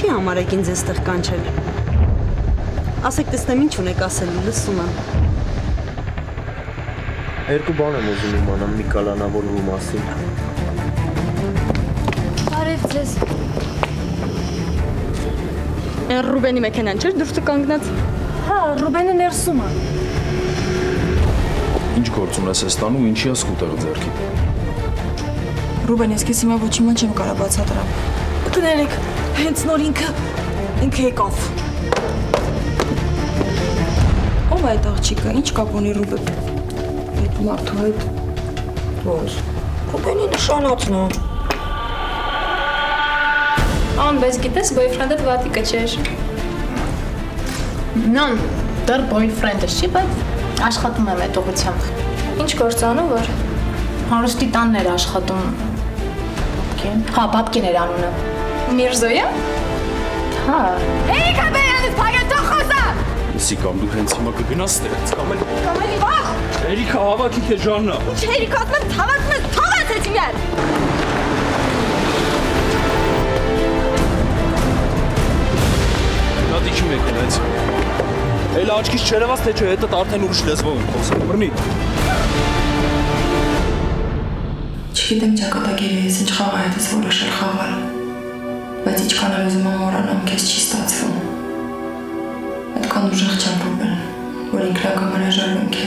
Ինչի համար եք ինձ այստեղ կանչել։ Ասեք, տեսնեմ ինչ ունեք ասելու, լսում եմ։ Երկու բան եմ ուզում իմանալ մի կալանավորվու մասին։ Բարև ձեզ։ Ռուբենի մեքենան չէր դուրսը կանգնած։ Հա, Ռուբենը ներսում է։ Ինչ գործ ունես Էստանում, ինչի ես կուտեղը ձեռքիդ։ Ռուբեն, ես քեզ հիմա ոչինչ չեմ կարող բացատրել։ Կներեք, հենց նոր ինքը եկավ։ Ո՞վ է այդ աղջիկը, ինչ կապ ունի Ռուբեն։ Այդ մարդու հետ։ Ո՞վ։ Ռուբենի նշանածն է։ Ան, բայց գիտես, boyfriend-դ վատիկը չէր։ Նան, դեռ boyfriend-ը չի, բայց աշխատում եմ այդ ուղղությամբ։ Ինչ գործանում որ հարուստի տանն էր աշխատում։ Հա, Բաբկին էր անունը։ Միրզոյա։ Հա։ Երիկա բերանից փագել թող խոսա։ Իսի կամ դու հենց հիմա կգնաս դերից, կամ Կամելի վախ։ Երիկա հավաքի քեզ Ժաննա։ Ինչ երիկա ասում թավացում ես, թավացեցի միար։ Նատիքի մեկն այս։ Էլ աչքից չերևաց թե չէ, հետդ արդեն ուրիշ լեզվով եմ խոսում, բռնի։ Չգիտեմ ճակատագիրը ես ինչ խաղ այդ ես որոշել խաղալ, բայց ինչքան էլ ուզում եմ մոռանամ, քեզ չի ստացվում։ Այդքան ուժեղ չեմ Ռուբեն, որ ինքնակամ հրաժարվեմ քեզնից։